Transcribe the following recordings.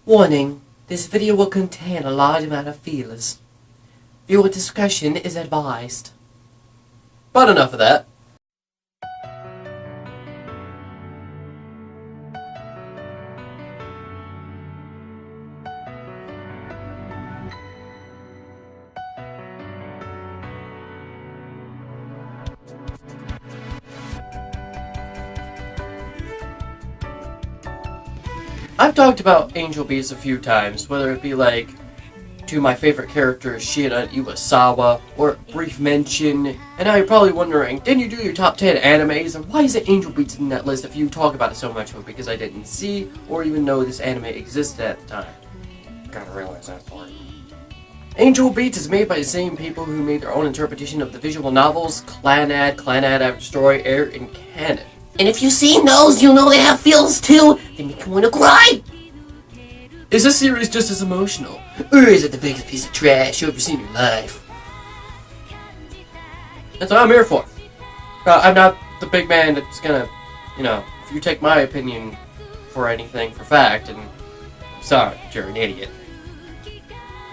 Warning, this video will contain a large amount of feelers. Viewer discretion is advised. But enough of that. I've talked about Angel Beats a few times, whether it be like to my favorite characters, Shina Iwasawa, or brief mention, and now you're probably wondering, didn't you do your top 10 animes, and why is it Angel Beats in that list if you talk about it so much? Well, because I didn't see or even know this anime existed at the time. Gotta realize that part. Angel Beats is made by the same people who made their own interpretation of the visual novels Clannad, Clannad After Story, Air, and Canon. And if you've seen those, you'll know they have feels too. They make you want to cry. Is this series just as emotional? Or is it the biggest piece of trash you've ever seen in your life? That's what I'm here for. I'm not the big man that's gonna, if you take my opinion for anything for fact, and I'm sorry, you're an idiot.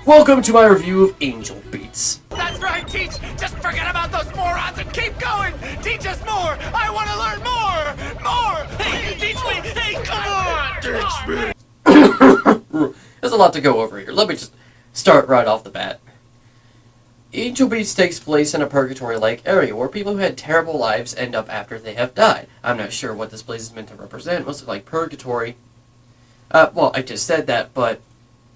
Welcome to my review of Angel Beats. That's right, Teach! Just forget about those morons and keep going! Teach us more! I want to learn more! More! Hey, teach me! Hey, come on! Teach me! There's a lot to go over here. Let me just start right off the bat. Angel Beats takes place in a purgatory-like area where people who had terrible lives end up after they have died. I'm not sure what this place is meant to represent. Mostly like purgatory. Well, I just said that, but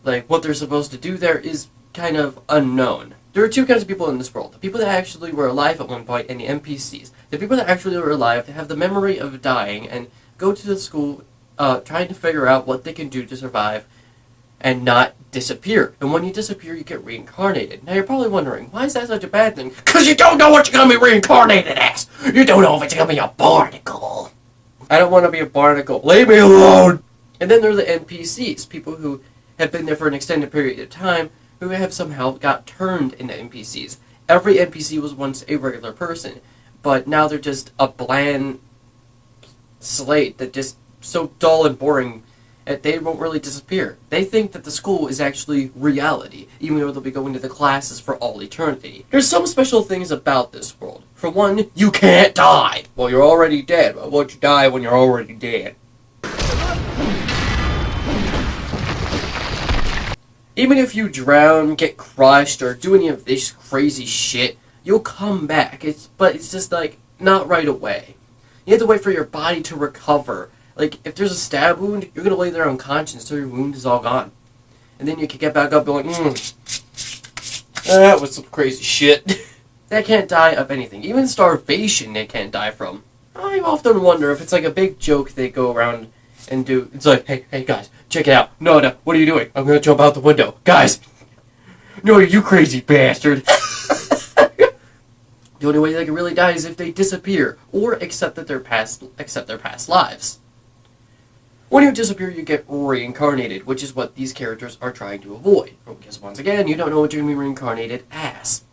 like what they're supposed to do there is kind of unknown. There are two kinds of people in this world. The people that actually were alive at one point and the NPCs. The people that actually were alive have the memory of dying and go to the school trying to figure out what they can do to survive and not disappear. And when you disappear, you get reincarnated. Now you're probably wondering, why is that such a bad thing? Because you don't know what you're going to be reincarnated as! You don't know if it's going to be a barnacle. I don't want to be a barnacle. Leave me alone! And then there are the NPCs, people who have been there for an extended period of time, who have somehow got turned into NPCs. Every NPC was once a regular person, but now they're just a bland slate that just so dull and boring that they won't really disappear. They think that the school is actually reality, even though they'll be going to the classes for all eternity. There's some special things about this world. For one, you can't die. Well, you're already dead. Why won't you die when you're already dead? Even if you drown, get crushed, or do any of this crazy shit, you'll come back. But it's just like, not right away. You have to wait for your body to recover. Like, if there's a stab wound, you're gonna lay there unconscious until your wound is all gone. And then you can get back up and be like, that was some crazy shit. They can't die of anything. Even starvation they can't die from. I often wonder if it's like a big joke they go around and do. It's like, hey guys, check it out. No, what are you doing? I'm gonna jump out the window. Guys! No, you crazy bastard! The only way they can really die is if they disappear, or accept their past lives. When you disappear, you get reincarnated, which is what these characters are trying to avoid. Because once again, you don't know what you're going to be reincarnated as.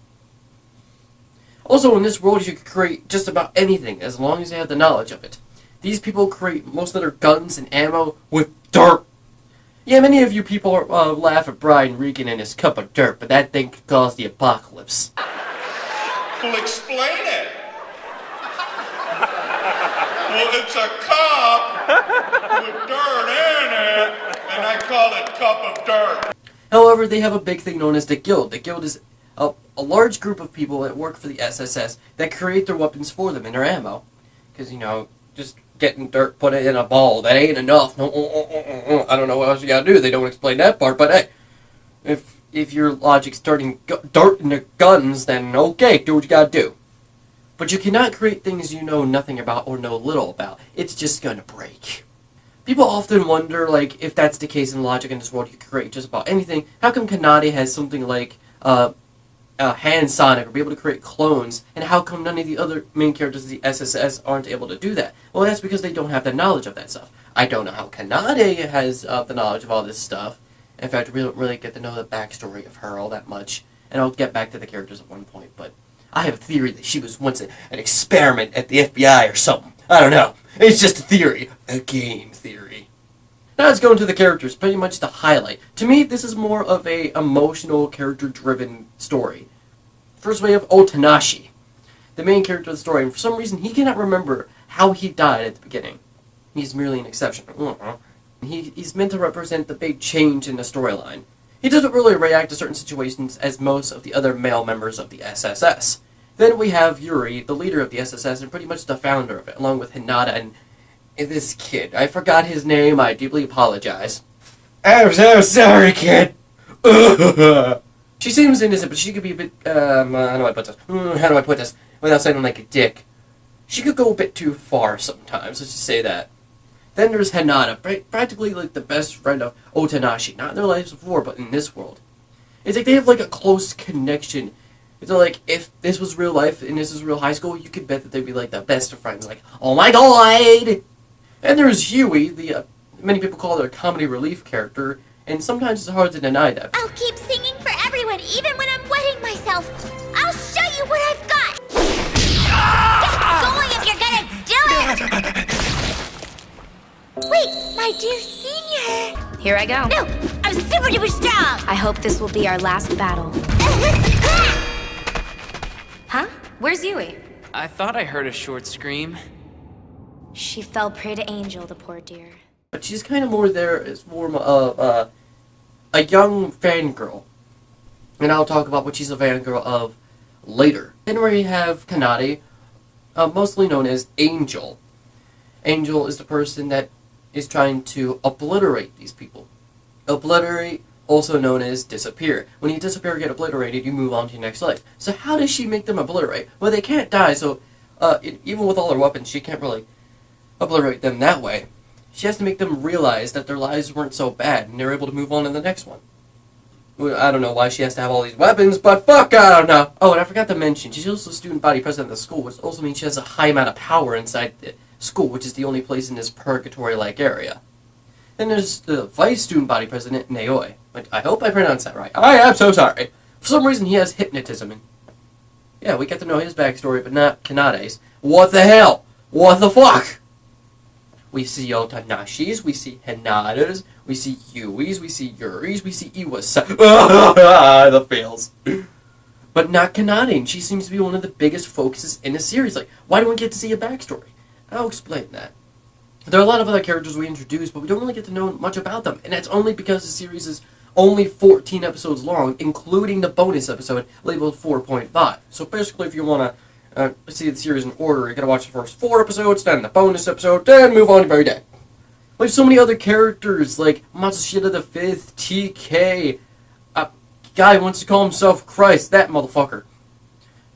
Also, in this world, you can create just about anything, as long as you have the knowledge of it. These people create most of their guns and ammo with dirt. Yeah, many of you people laugh at Brian Regan and his cup of dirt, but that thing could cause the apocalypse. Well, explain it. Well, it's a cup with dirt in it, and I call it cup of dirt. However, they have a big thing known as the Guild. The Guild is a large group of people that work for the SSS that create their weapons for them and their ammo. Because, just getting dirt, put it in a ball, that ain't enough. No, I don't know what else you gotta do. They don't explain that part, but hey, if your logic's turning dirt into guns, then okay, do what you gotta do. But you cannot create things you know nothing about or know little about. It's just gonna break. People often wonder, like, if that's the case in logic in this world, you can create just about anything. How come Kanade has something like Hand Sonic, or be able to create clones, and how come none of the other main characters of the SSS aren't able to do that? Well, that's because they don't have the knowledge of that stuff. I don't know how Kanade has the knowledge of all this stuff. In fact, we don't really get to know the backstory of her all that much. And I'll get back to the characters at one point, but I have a theory that she was once an experiment at the FBI or something. I don't know. It's just a theory. A game theory. Now let's go into the characters, pretty much the highlight. To me, this is more of a emotional, character-driven story. First we have Otanashi, the main character of the story, and for some reason he cannot remember how he died at the beginning. He's merely an exception. He's meant to represent the big change in the storyline. He doesn't really react to certain situations as most of the other male members of the SSS. Then we have Yuri, the leader of the SSS and pretty much the founder of it, along with Hinata and this kid. I forgot his name, I deeply apologize. I'm so sorry, kid! She seems innocent, but she could be a bit, how do I put this? Without sounding like a dick. She could go a bit too far sometimes, let's just say that. Then there's Hinata, practically like the best friend of Otanashi. Not in their lives before, but in this world. It's like they have like a close connection. It's like, if this was real life and this is real high school, you could bet that they'd be like the best of friends. Like, oh my god! And there's Yui, the, many people call her a comedy relief character, and sometimes it's hard to deny that. I'll keep singing for everyone, even when I'm wetting myself. I'll show you what I've got. Get going if you're gonna do it. Wait, my dear senior. Here I go. No, I'm super duper strong. I hope this will be our last battle. Huh? Where's Yui? I thought I heard a short scream. She fell prey to Angel, the poor dear. But she's kind of more there as form of a young fangirl. And I'll talk about what she's a fangirl of later. Then we have Kanade, mostly known as Angel. Angel is the person that is trying to obliterate these people. Obliterate, also known as disappear. When you disappear or get obliterated, you move on to your next life. So how does she make them obliterate? Well, they can't die, so even with all her weapons, she can't really obliterate them that way. She has to make them realize that their lives weren't so bad, and they're able to move on to the next one. I don't know why she has to have all these weapons, but fuck, I don't know. Oh, and I forgot to mention, she's also student body president of the school, which also means she has a high amount of power inside the school, which is the only place in this purgatory-like area. Then there's the vice student body president, Naoi. I hope I pronounced that right. I am so sorry. For some reason, he has hypnotism, and yeah, we get to know his backstory, but not Kanade's. What the hell? What the fuck? We see Otanashis, we see Hinata's, we see Yui's, we see Yuri's, we see Iwasa. The fails. But not Kanade, and she seems to be one of the biggest focuses in the series. Like, why don't we get to see a backstory? I'll explain that. There are a lot of other characters we introduce, but we don't really get to know much about them. And that's only because the series is only 14 episodes long, including the bonus episode labeled 4.5. So basically, if you want to see the series in order, you gotta watch the first 4 episodes, then the bonus episode, then move on to very day. We have so many other characters, like Matsushita the 5th, TK, a guy who wants to call himself Christ, that motherfucker.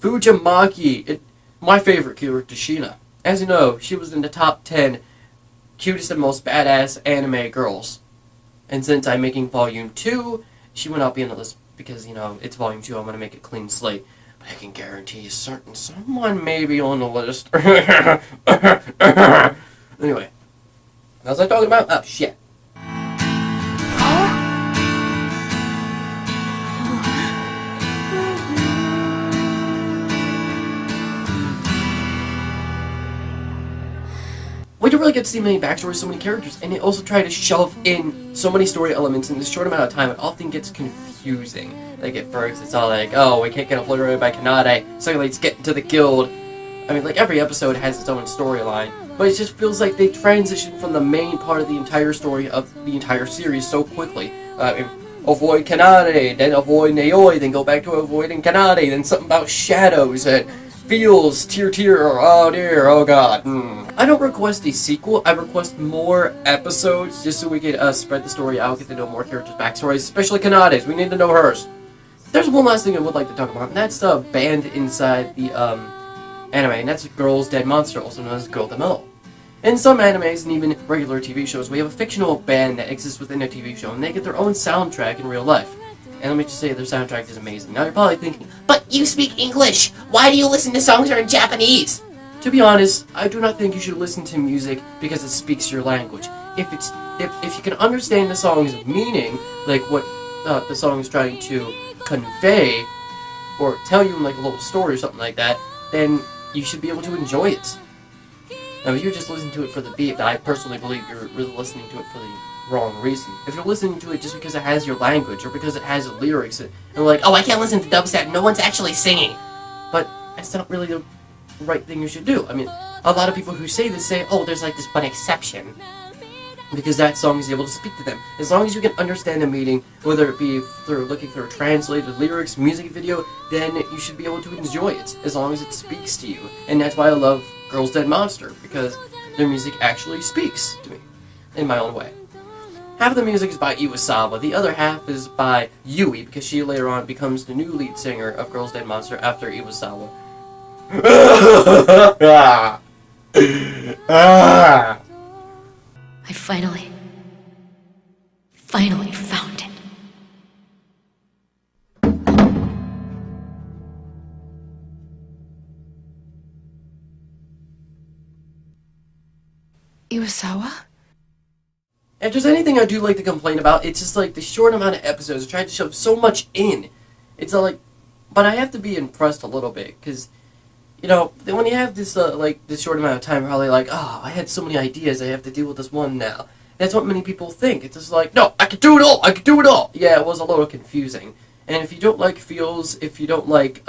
Fujimaki, my favorite character, Shina. As you know, she was in the top 10 cutest and most badass anime girls. And since I'm making Volume 2, she will not be on the list because, you know, it's Volume 2, I'm going to make a clean slate. But I can guarantee certain someone may be on the list. Anyway. What was I talking about? Oh, shit. We don't really get to see many backstories, so many characters, and they also try to shove in so many story elements in this short amount of time, it often gets confusing. Like, at first, it's all like, oh, we can't get obliterated by Kanade, secondly, let's get into the guild. I mean, like, every episode has its own storyline, but it just feels like they transition from the main part of the entire story of the entire series so quickly. Avoid Kanade, then avoid Naoi, then go back to avoiding Kanade, then something about shadows, and feels, tear, oh dear, oh god. I don't request a sequel, I request more episodes, just so we can spread the story out, get to know more characters' backstories, especially Kanade's, we need to know hers. There's one last thing I would like to talk about, and that's the band inside the anime, and that's Girls Dead Monster, also known as Girl the Mill. In some animes, and even regular TV shows, we have a fictional band that exists within a TV show, and they get their own soundtrack in real life. And let me just say, their soundtrack is amazing. Now you're probably thinking, but you speak English! Why do you listen to songs that are in Japanese? To be honest, I do not think you should listen to music because it speaks your language. If you can understand the song's meaning, like what the song is trying to convey, or tell you in like a little story or something like that, then you should be able to enjoy it. Now, if you're just listening to it for the beat, I personally believe you're really listening to it for the wrong reason. If you're listening to it just because it has your language, or because it has lyrics, and like, oh, I can't listen to dubstep, no one's actually singing. But that's not really the right thing you should do. I mean, a lot of people who say this say, oh, there's like this one exception, because that song is able to speak to them. As long as you can understand the meaning, whether it be through looking through translated lyrics, music video, then you should be able to enjoy it, as long as it speaks to you. And that's why I love Girls Dead Monster, because their music actually speaks to me, in my own way. Half of the music is by Iwasawa, the other half is by Yui, because she later on becomes the new lead singer of Girls Dead Monster after Iwasawa. I finally found it. Iwasawa? If there's anything I do like to complain about, it's just like the short amount of episodes. I tried to shove so much in. It's like, but I have to be impressed a little bit, because, you know, when you have this like this short amount of time, you're probably like, oh, I had so many ideas, I have to deal with this one now. That's what many people think. It's just like, no, I can do it all, I can do it all. Yeah, it was a little confusing. And if you don't like feels, if you don't like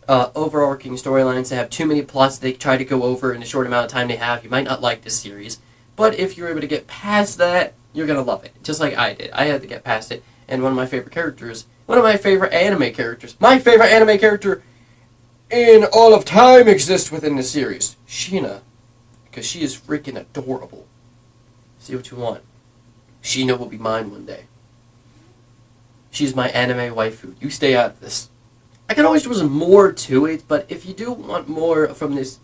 overarching storylines that have too many plots they try to go over in the short amount of time they have, you might not like this series. But if you're able to get past that, you're gonna love it. Just like I did. I had to get past it. And one of my favorite characters, one of my favorite anime characters, my favorite anime character in all of time exists within the series. Sheena. Because she is freaking adorable. See what you want. Sheena will be mine one day. She's my anime waifu. You stay out of this. I can always use more to it, but if you do want more from the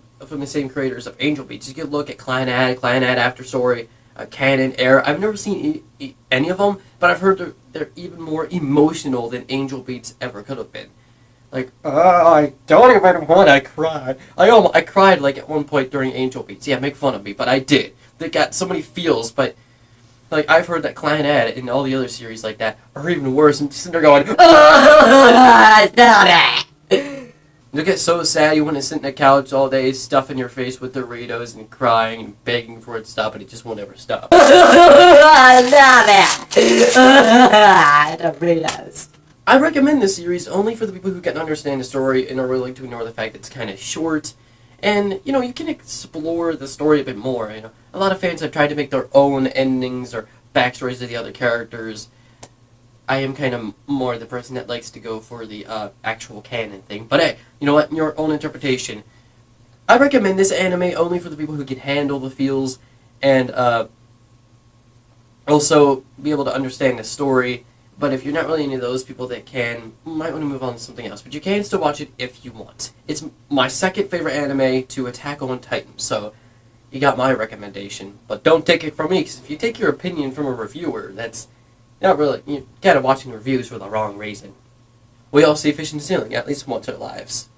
same creators of Angel Beats, you can look at Clannad After Story, Canon, Air. I've never seen any of them, but I've heard they're even more emotional than Angel Beats ever could have been. Like, I don't even want to cry. I cried like at one point during Angel Beats. Yeah, make fun of me, but I did. They got so many feels, but like I've heard that Clannad and all the other series like that are even worse. I'm just sitting there going, stop it! You get so sad you want to sit in the couch all day, stuffing your face with Doritos and crying and begging for it to stop, and it just won't ever stop. Doritos. I recommend this series only for the people who can understand the story and are willing to ignore the fact that it's kind of short. And, you know, you can explore the story a bit more. You know, a lot of fans have tried to make their own endings or backstories of the other characters. I am kind of more the person that likes to go for the actual canon thing. But hey, you know what? In your own interpretation. I recommend this anime only for the people who can handle the feels and also be able to understand the story. But if you're not really any of those people that can, you might want to move on to something else. But you can still watch it if you want. It's my second favorite anime to Attack on Titan, so you got my recommendation. But don't take it from me, because if you take your opinion from a reviewer, that's not really, you're kind of watching reviews for the wrong reason. We all see fish in the ceiling at least once in our lives.